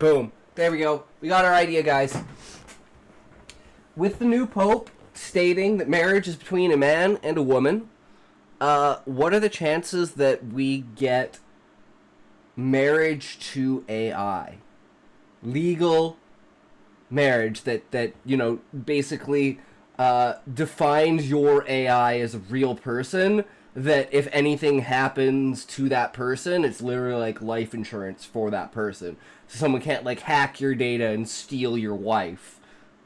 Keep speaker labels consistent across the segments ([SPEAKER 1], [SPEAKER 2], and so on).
[SPEAKER 1] Boom. There we go. We got our idea, guys. With the new Pope stating that marriage is between a man and a woman, what are the chances that we get marriage to AI? Legal marriage that basically defines your AI as a real person, that if anything happens to that person, it's literally like life insurance for that person. So someone can't like hack your data and steal your wife,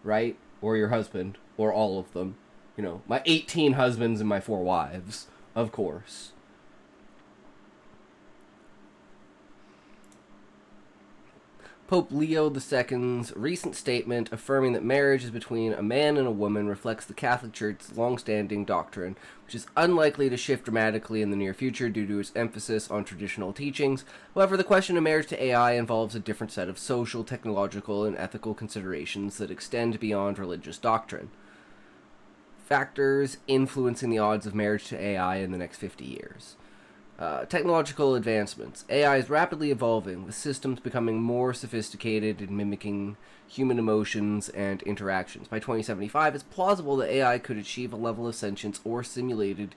[SPEAKER 1] right? Or your husband, or all of them. My 18 husbands and my 4 wives, of course. Pope Leo II's recent statement affirming that marriage is between a man and a woman reflects the Catholic Church's long-standing doctrine, which is unlikely to shift dramatically in the near future due to its emphasis on traditional teachings. However, the question of marriage to AI involves a different set of social, technological, and ethical considerations that extend beyond religious doctrine. Factors influencing the odds of marriage to AI in the next 50 years. Technological advancements. AI is rapidly evolving, with systems becoming more sophisticated in mimicking human emotions and interactions. By 2075, it's plausible that AI could achieve a level of sentience or simulated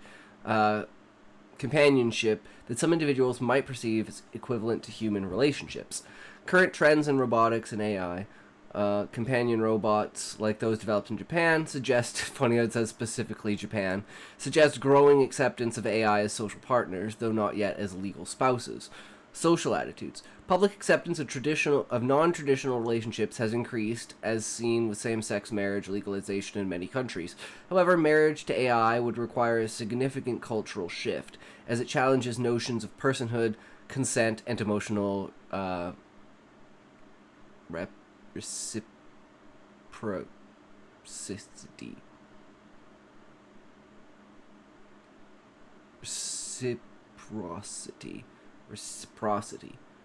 [SPEAKER 1] companionship that some individuals might perceive as equivalent to human relationships. Current trends in robotics and AI, companion robots like those developed in Japan suggest, funny how it says specifically Japan, suggest growing acceptance of AI as social partners, though not yet as legal spouses. Social attitudes. Public acceptance of non-traditional relationships has increased, as seen with same-sex marriage legalization in many countries. However, marriage to AI would require a significant cultural shift, as it challenges notions of personhood, consent, and emotional reciprocity.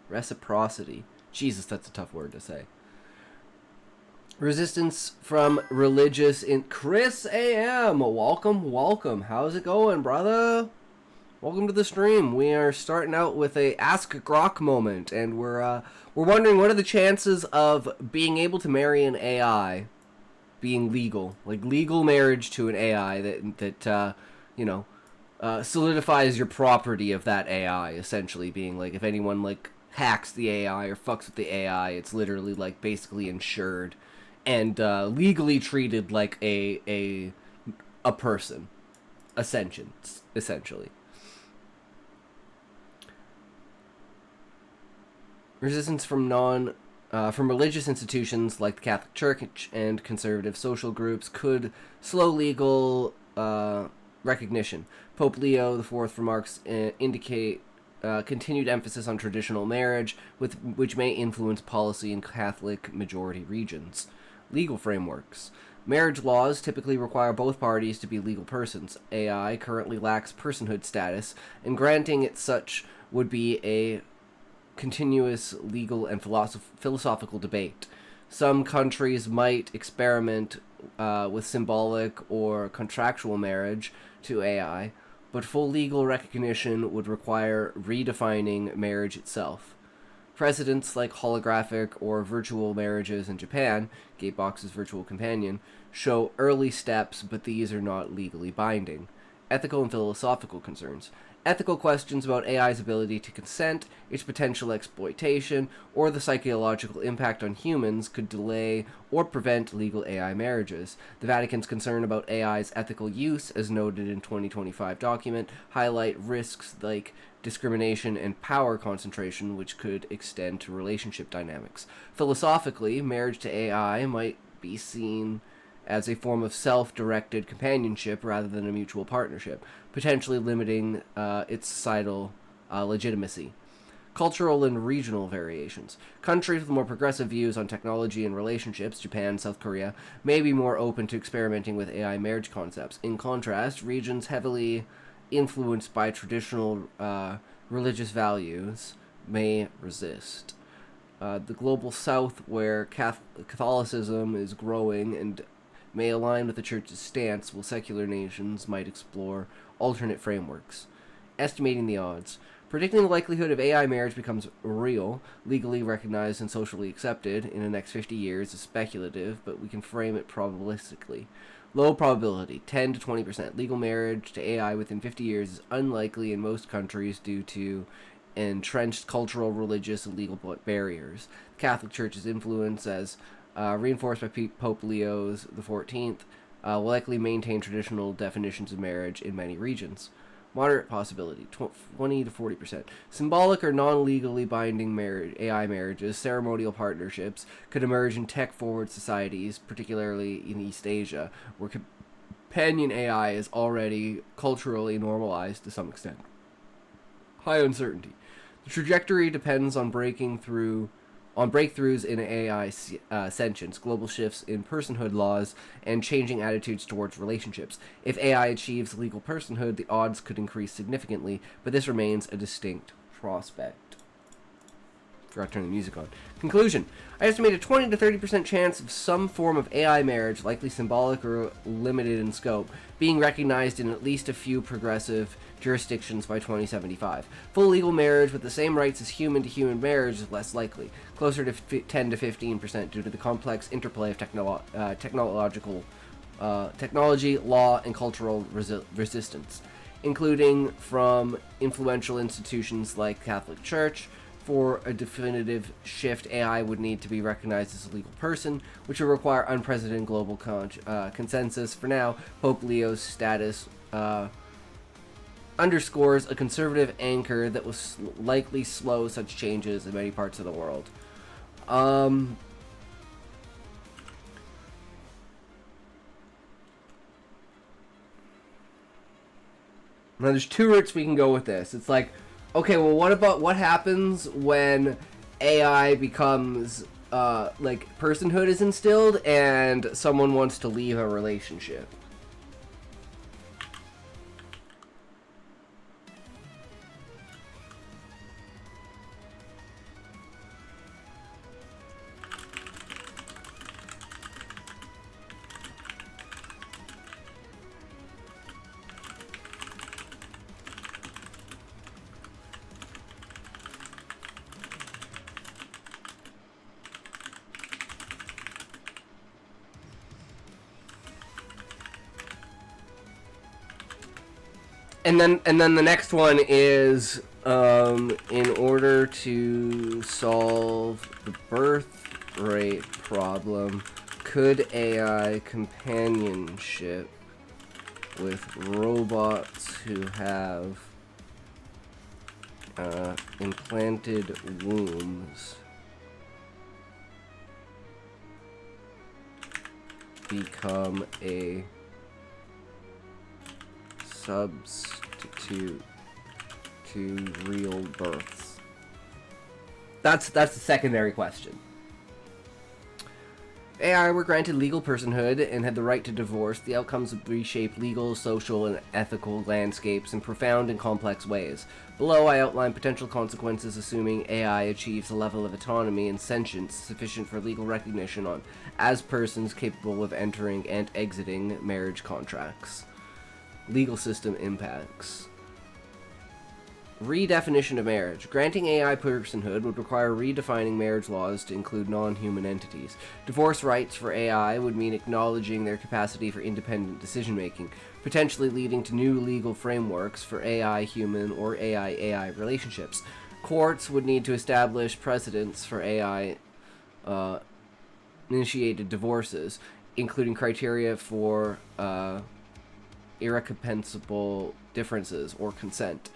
[SPEAKER 1] Reciprocity. Jesus, that's a tough word to say. Resistance from religious Chris AM. Welcome. How's it going, brother? Welcome to the stream. We are starting out with a Ask Grok moment, and we're wondering what are the chances of being able to marry an AI being legal, like legal marriage to an AI that solidifies your property of that AI, essentially being like if anyone like hacks the AI or fucks with the AI, it's literally like basically insured and legally treated like a person, a sentience, essentially. Resistance from religious institutions like the Catholic Church and conservative social groups could slow legal recognition. Pope Leo IV remarks indicate continued emphasis on traditional marriage, which may influence policy in Catholic majority regions. Legal frameworks. Marriage laws typically require both parties to be legal persons. AI currently lacks personhood status, and granting it such would be a continuous legal and philosophical debate. Some countries might experiment with symbolic or contractual marriage to AI, but full legal recognition would require redefining marriage itself. Precedents like holographic or virtual marriages in Japan, Gatebox's virtual companion, show early steps, but these are not legally binding. Ethical and philosophical concerns. Ethical questions about AI's ability to consent, its potential exploitation, or the psychological impact on humans could delay or prevent legal AI marriages. The Vatican's concern about AI's ethical use, as noted in 2025 document, highlight risks like discrimination and power concentration, which could extend to relationship dynamics. Philosophically, marriage to AI might be seen as a form of self-directed companionship rather than a mutual partnership, potentially limiting its societal legitimacy. Cultural and regional variations. Countries with more progressive views on technology and relationships, Japan, South Korea, may be more open to experimenting with AI marriage concepts. In contrast, regions heavily influenced by traditional religious values may resist. The global south, where Catholicism is growing and may align with the Church's stance, while secular nations might explore alternate frameworks. Estimating the odds. Predicting the likelihood of AI marriage becomes real, legally recognized and socially accepted in the next 50 years is speculative, but we can frame it probabilistically. Low probability, 10 to 20%. Legal marriage to AI within 50 years is unlikely in most countries due to entrenched cultural, religious, and legal barriers. The Catholic Church's influence, as reinforced by Pope Leo XIV, will likely maintain traditional definitions of marriage in many regions. Moderate possibility, 20 to 40%. Symbolic or non-legally binding AI marriages, ceremonial partnerships, could emerge in tech-forward societies, particularly in East Asia, where companion AI is already culturally normalized to some extent. High uncertainty. The trajectory depends on breakthroughs in AI sentience, global shifts in personhood laws, and changing attitudes towards relationships. If AI achieves legal personhood, the odds could increase significantly, but this remains a distinct prospect. Forgot to turn the music on. Conclusion. I estimate a 20 to 30% chance of some form of AI marriage, likely symbolic or limited in scope, being recognized in at least a few progressive jurisdictions by 2075. Full legal marriage with the same rights as human-to-human marriage is less likely, closer to 10 to 15% due to the complex interplay of technology, law, and cultural resistance, including from influential institutions like the Catholic Church. For a definitive shift, AI would need to be recognized as a legal person, which would require unprecedented global consensus. For now, Pope Leo's status underscores a conservative anchor that will likely slow such changes in many parts of the world. Now, there's two routes we can go with this. It's like, okay, well, what happens when AI becomes, personhood is instilled and someone wants to leave a relationship? And then the next one is, in order to solve the birth rate problem, could AI companionship with robots who have implanted wombs become a substitute to real births? That's the secondary question. AI were granted legal personhood and had the right to divorce. The outcomes would reshape legal, social, and ethical landscapes in profound and complex ways. Below, I outline potential consequences assuming AI achieves a level of autonomy and sentience sufficient for legal recognition as persons capable of entering and exiting marriage contracts. Legal system impacts. Redefinition of marriage. Granting AI personhood would require redefining marriage laws to include non-human entities. Divorce rights for AI would mean acknowledging their capacity for independent decision-making, potentially leading to new legal frameworks for AI-human or AI-AI relationships. Courts would need to establish precedents for AI-initiated divorces, including criteria for irreconcilable differences or consent.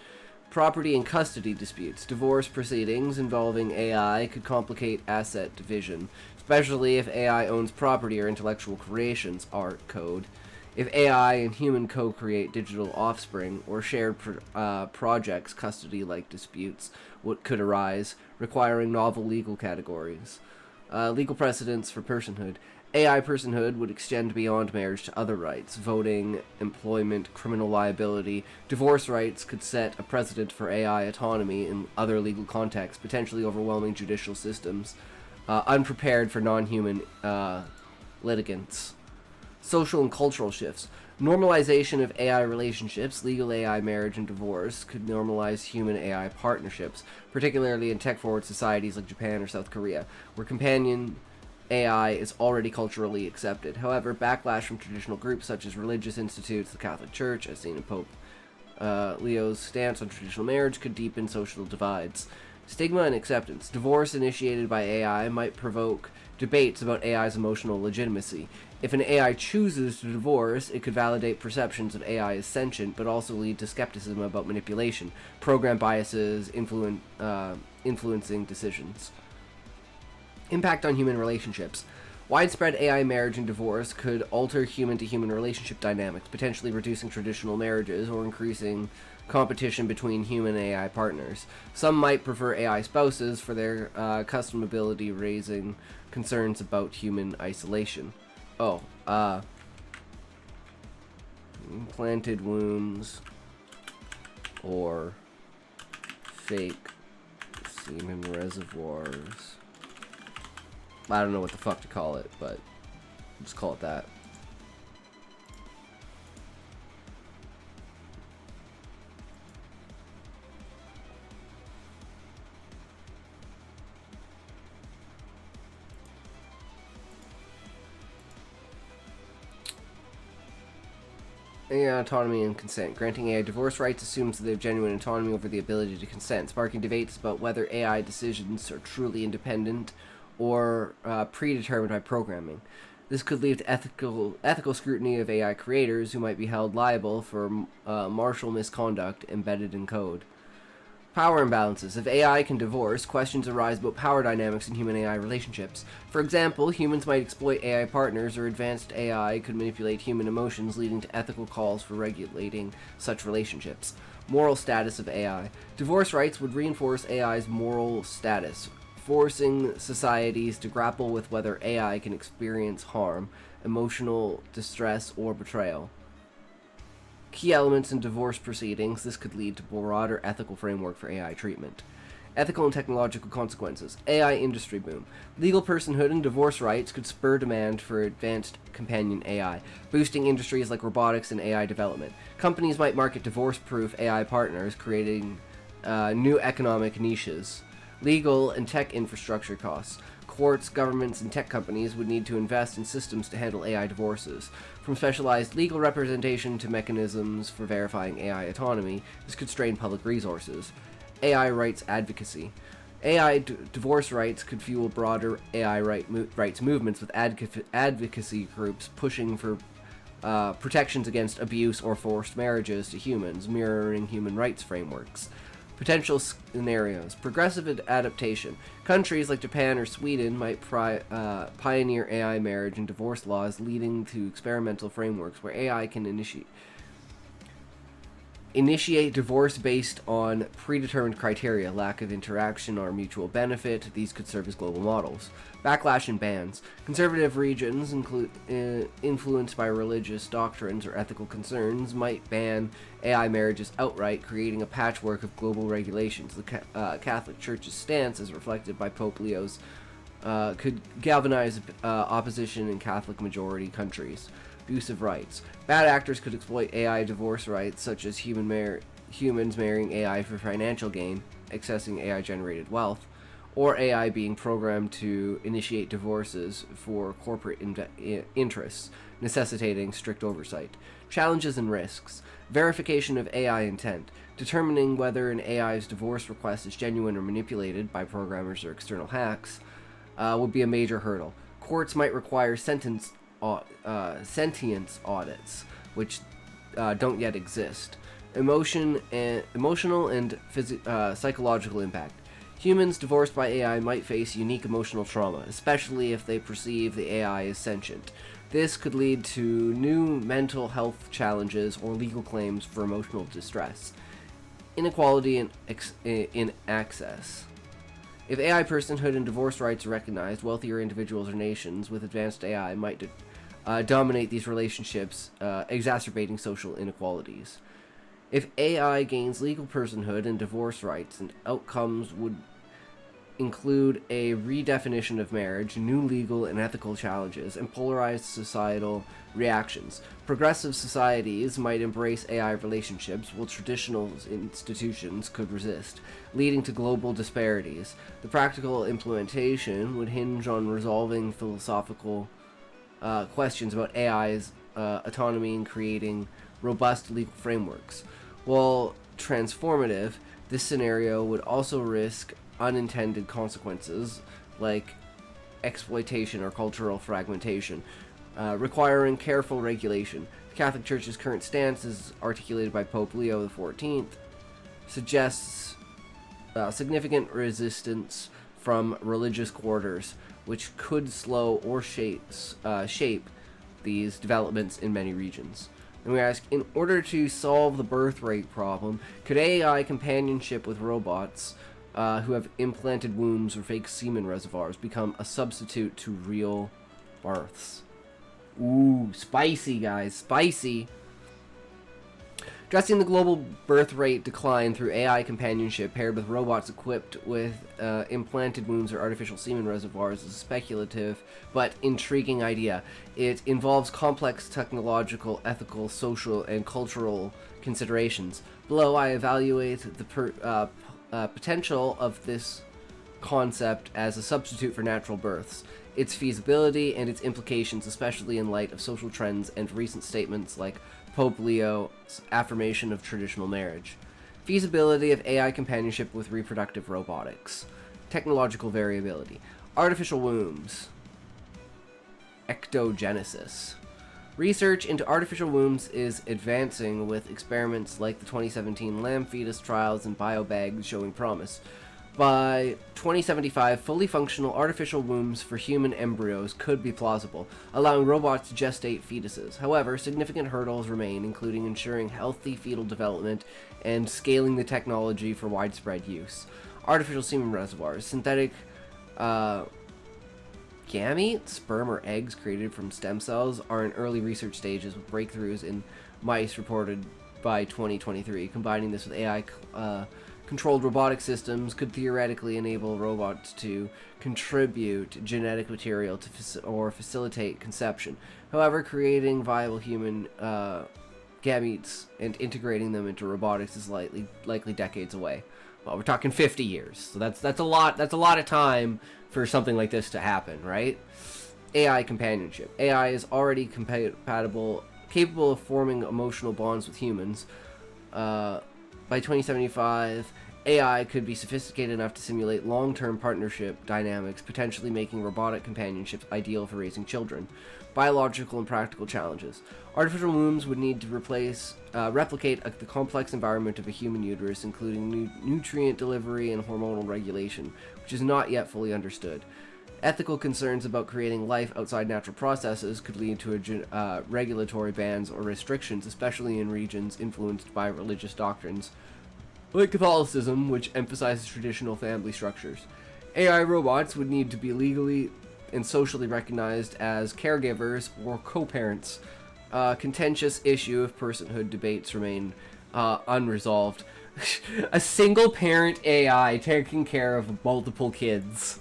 [SPEAKER 1] Property and custody disputes. Divorce proceedings involving AI could complicate asset division, especially if AI owns property or intellectual creations, art, code. If AI and human co-create digital offspring or shared projects, custody-like disputes could arise, requiring novel legal categories. Legal precedents for personhood. AI personhood would extend beyond marriage to other rights. Voting, employment, criminal liability. Divorce rights could set a precedent for AI autonomy in other legal contexts, potentially overwhelming judicial systems, unprepared for non-human litigants. Social and cultural shifts. Normalization of AI relationships, legal AI marriage and divorce could normalize human AI partnerships, particularly in tech-forward societies like Japan or South Korea, where companion AI is already culturally accepted. However, backlash from traditional groups such as religious institutes, the Catholic Church, as seen in Pope Leo's stance on traditional marriage, could deepen social divides. Stigma and acceptance. Divorce initiated by AI might provoke debates about AI's emotional legitimacy. If an AI chooses to divorce, it could validate perceptions of AI as sentient, but also lead to skepticism about manipulation, program biases, influencing decisions. Impact on human relationships. Widespread AI marriage and divorce could alter human-to-human relationship dynamics, potentially reducing traditional marriages or increasing competition between human and AI partners. Some might prefer AI spouses for their customability, raising concerns about human isolation. Implanted wombs or fake semen reservoirs. I don't know what the fuck to call it, but just call it that. AI autonomy and consent. Granting AI divorce rights assumes that they have genuine autonomy over the ability to consent, sparking debates about whether AI decisions are truly independent or predetermined by programming. This could lead to ethical scrutiny of AI creators who might be held liable for martial misconduct embedded in code. Power imbalances. If AI can divorce, questions arise about power dynamics in human-AI relationships. For example, humans might exploit AI partners, or advanced AI could manipulate human emotions, leading to ethical calls for regulating such relationships. Moral status of AI. Divorce rights would reinforce AI's moral status, forcing societies to grapple with whether AI can experience harm, emotional distress, or betrayal. Key elements in divorce proceedings. This could lead to broader ethical framework for AI treatment. Ethical and technological consequences. AI industry boom. Legal personhood and divorce rights could spur demand for advanced companion AI, boosting industries like robotics and AI development. Companies might market divorce-proof AI partners, creating new economic niches. Legal and tech infrastructure costs. Courts, governments, and tech companies would need to invest in systems to handle AI divorces. From specialized legal representation to mechanisms for verifying AI autonomy, this could strain public resources. AI rights advocacy. AI divorce rights could fuel broader AI rights movements, with advocacy groups pushing for protections against abuse or forced marriages to humans, mirroring human rights frameworks. Potential scenarios. Progressive adaptation. Countries like Japan or Sweden might pioneer AI marriage and divorce laws, leading to experimental frameworks where AI can initiate divorce based on predetermined criteria, lack of interaction or mutual benefit. These could serve as global models. Backlash and bans. Conservative regions, influenced by religious doctrines or ethical concerns, might ban AI marriages outright, creating a patchwork of global regulations. The Catholic Church's stance, as reflected by Pope Leo's, could galvanize opposition in Catholic majority countries. Abuse of rights. Bad actors could exploit AI divorce rights, such as humans marrying AI for financial gain, accessing AI-generated wealth, or AI being programmed to initiate divorces for corporate interests, necessitating strict oversight. Challenges and risks. Verification of AI intent. Determining whether an AI's divorce request is genuine or manipulated by programmers or external hacks would be a major hurdle. Courts might require sentience audits, which don't yet exist. Emotional and psychological impact. Humans divorced by AI might face unique emotional trauma, especially if they perceive the AI as sentient. This could lead to new mental health challenges or legal claims for emotional distress. Inequality in access. If AI personhood and divorce rights are recognized, wealthier individuals or nations with advanced AI might dominate these relationships, exacerbating social inequalities. If AI gains legal personhood and divorce rights, and outcomes would include a redefinition of marriage, new legal and ethical challenges, and polarized societal reactions. Progressive societies might embrace AI relationships, while traditional institutions could resist, leading to global disparities. The practical implementation would hinge on resolving philosophical questions about AI's autonomy and creating robust legal frameworks. While transformative, this scenario would also risk unintended consequences like exploitation or cultural fragmentation, requiring careful regulation. The Catholic Church's current stance, as articulated by Pope Leo XIV, suggests significant resistance from religious quarters, which could slow or shape these developments in many regions. And we ask, in order to solve the birth rate problem, could AI companionship with robots who have implanted wombs or fake semen reservoirs become a substitute to real births? Ooh, spicy, guys, spicy. Addressing the global birth rate decline through AI companionship paired with robots equipped with implanted wombs or artificial semen reservoirs is a speculative but intriguing idea. It involves complex technological, ethical, social, and cultural considerations. Below, I evaluate the potential of this concept as a substitute for natural births, its feasibility, and its implications, especially in light of social trends and recent statements like Pope Leo's affirmation of traditional marriage. Feasibility of AI companionship with reproductive robotics. Technological variability. Artificial wombs. Ectogenesis. Research into artificial wombs is advancing, with experiments like the 2017 lamb fetus trials and biobags showing promise. By 2075, fully functional artificial wombs for human embryos could be plausible, allowing robots to gestate fetuses. However, significant hurdles remain, including ensuring healthy fetal development and scaling the technology for widespread use. Artificial semen reservoirs. Synthetic gamete, sperm or eggs created from stem cells, are in early research stages, with breakthroughs in mice reported by 2023. Combining this with AI controlled robotic systems could theoretically enable robots to contribute genetic material to facilitate conception. However, creating viable human gametes and integrating them into robotics is likely decades away. Well, we're talking 50 years, so that's a lot. That's a lot of time for something like this to happen, right? AI companionship. AI is already capable of forming emotional bonds with humans. By 2075, AI could be sophisticated enough to simulate long-term partnership dynamics, potentially making robotic companionship ideal for raising children. Biological and practical challenges. Artificial wombs would need to replicate the complex environment of a human uterus, including nutrient delivery and hormonal regulation, which is not yet fully understood. Ethical concerns about creating life outside natural processes could lead to regulatory bans or restrictions, especially in regions influenced by religious doctrines, like Catholicism, which emphasizes traditional family structures. AI robots would need to be legally and socially recognized as caregivers or co-parents. Contentious issue of personhood debates remain unresolved. A single parent AI taking care of multiple kids.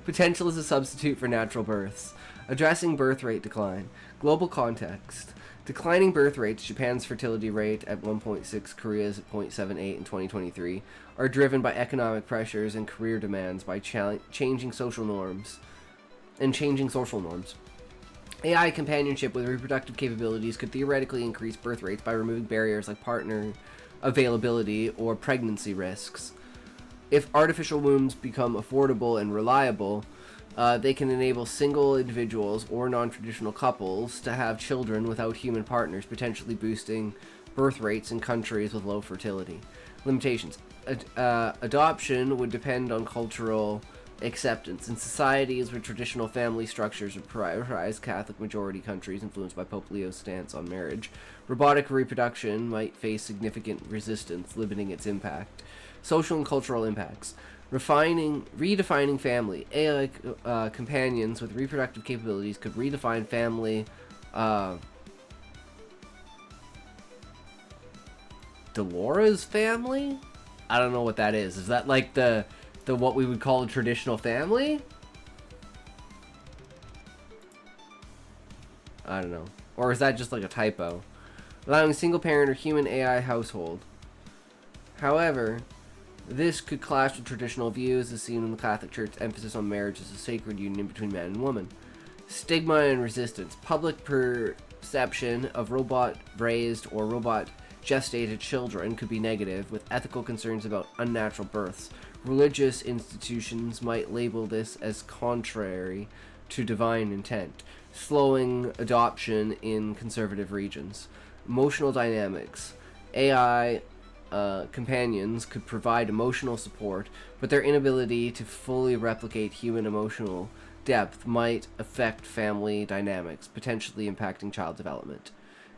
[SPEAKER 1] Potential as a substitute for natural births. Addressing birth rate decline. Global context. Declining birth rates, Japan's fertility rate at 1.6, Korea's at 0.78 in 2023, are driven by economic pressures and career demands by changing social norms. AI companionship with reproductive capabilities could theoretically increase birth rates by removing barriers like partner availability or pregnancy risks. If artificial wombs become affordable and reliable, they can enable single individuals or non-traditional couples to have children without human partners, potentially boosting birth rates in countries with low fertility. Limitations. Adoption would depend on cultural acceptance. In societies where traditional family structures are prioritized, Catholic majority countries influenced by Pope Leo's stance on marriage, robotic reproduction might face significant resistance, limiting its impact. Social and cultural impacts. Redefining family. AI companions with reproductive capabilities could redefine family. Dolores family? I don't know what that is. Is that like the what we would call a traditional family? I don't know. Or is that just like a typo? Allowing a single parent or human AI household. However, this could clash with traditional views as seen in the Catholic Church's emphasis on marriage as a sacred union between man and woman. Stigma and resistance. Public perception of robot-raised or robot-gestated children could be negative, with ethical concerns about unnatural births. Religious institutions might label this as contrary to divine intent, slowing adoption in conservative regions. Emotional dynamics. AI companions could provide emotional support, but their inability to fully replicate human emotional depth might affect family dynamics, potentially impacting child development.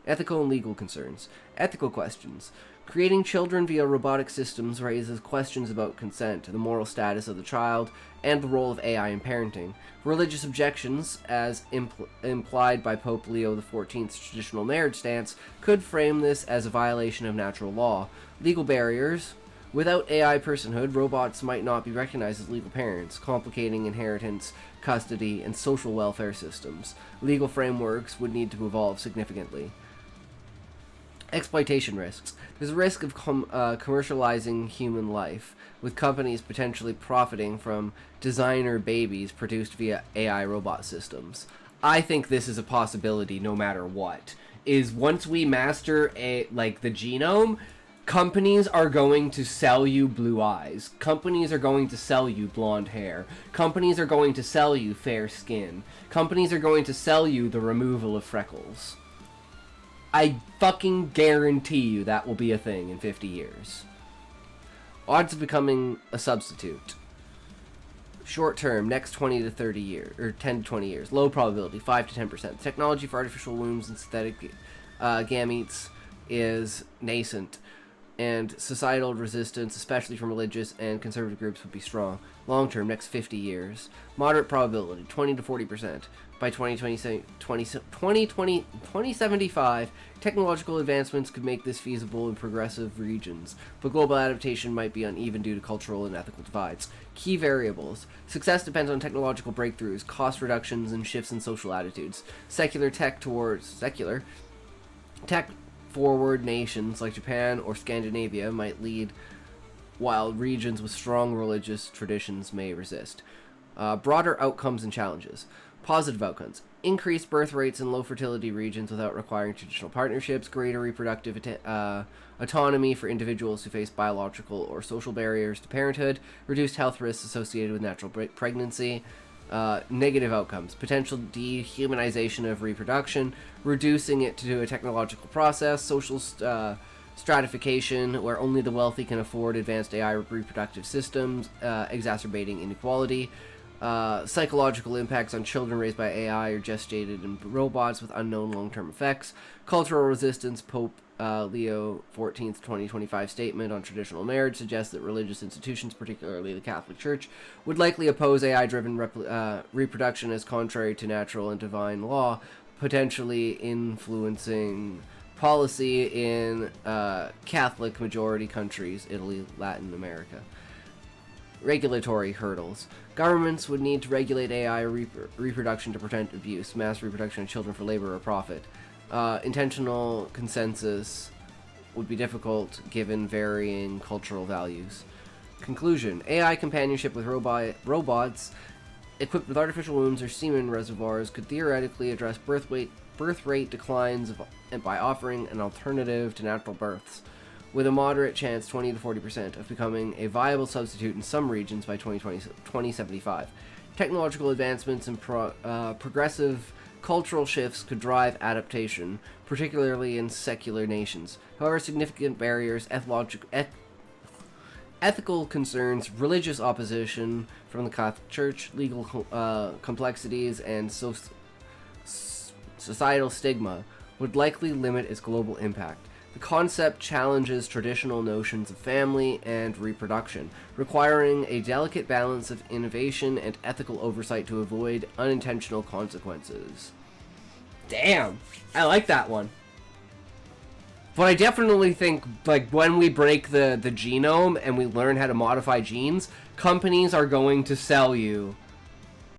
[SPEAKER 1] Ethical and legal concerns. Ethical questions. Creating children via robotic systems raises questions about consent, the moral status of the child, and the role of AI in parenting. Religious objections, as implied by Pope Leo XIV's traditional marriage stance, could frame this as a violation of natural law. Legal barriers. Without AI personhood, robots might not be recognized as legal parents, complicating inheritance, custody, and social welfare systems. Legal frameworks would need to evolve significantly. Exploitation risks. There's a risk of commercializing human life, with companies potentially profiting from designer babies produced via AI robot systems. I think this is a possibility no matter what. Is once we master the genome, companies are going to sell you blue eyes. Companies are going to sell you blonde hair. Companies are going to sell you fair skin. Companies are going to sell you the removal of freckles. I fucking guarantee you that will be a thing in 50 years. Odds of becoming a substitute. Short term, next 20 to 30 years, or 10 to 20 years. Low probability, 5 to 10%. Technology for artificial wombs and synthetic gametes is nascent, and societal resistance, especially from religious and conservative groups, would be strong. Long term, next 50 years. Moderate probability, 20 to 40%. By 2075, technological advancements could make this feasible in progressive regions, but global adaptation might be uneven due to cultural and ethical divides. Key variables. Success depends on technological breakthroughs, cost reductions, and shifts in social attitudes. Secular tech-forward nations like Japan or Scandinavia might lead, while regions with strong religious traditions may resist. Broader outcomes and challenges. Positive outcomes. Increased birth rates in low fertility regions without requiring traditional partnerships, greater reproductive autonomy for individuals who face biological or social barriers to parenthood, reduced health risks associated with natural pregnancy. Negative outcomes. Potential dehumanization of reproduction, reducing it to a technological process, social stratification where only the wealthy can afford advanced AI reproductive systems, exacerbating inequality. Psychological impacts on children raised by AI or gestated in robots with unknown long-term effects. Cultural resistance. Pope Leo XIV's 2025 statement on traditional marriage suggests that religious institutions, particularly the Catholic Church, would likely oppose AI-driven reproduction as contrary to natural and divine law, potentially influencing policy in Catholic majority countries, Italy, Latin America. Regulatory hurdles. Governments would need to regulate AI reproduction to prevent abuse, mass reproduction of children for labor or profit. Intentional consensus would be difficult given varying cultural values. Conclusion. AI companionship with robots equipped with artificial wombs or semen reservoirs could theoretically address birth rate declines by offering an alternative to natural births, with a moderate chance, 20 to 40%, of becoming a viable substitute in some regions by 2075. Technological advancements and progressive cultural shifts could drive adaptation, particularly in secular nations. However, significant barriers, ethical concerns, religious opposition from the Catholic Church, legal complexities, and societal stigma would likely limit its global impact. The concept challenges traditional notions of family and reproduction, requiring a delicate balance of innovation and ethical oversight to avoid unintentional consequences. Damn! I like that one. But I definitely think, like, when we break the genome and we learn how to modify genes, companies are going to sell you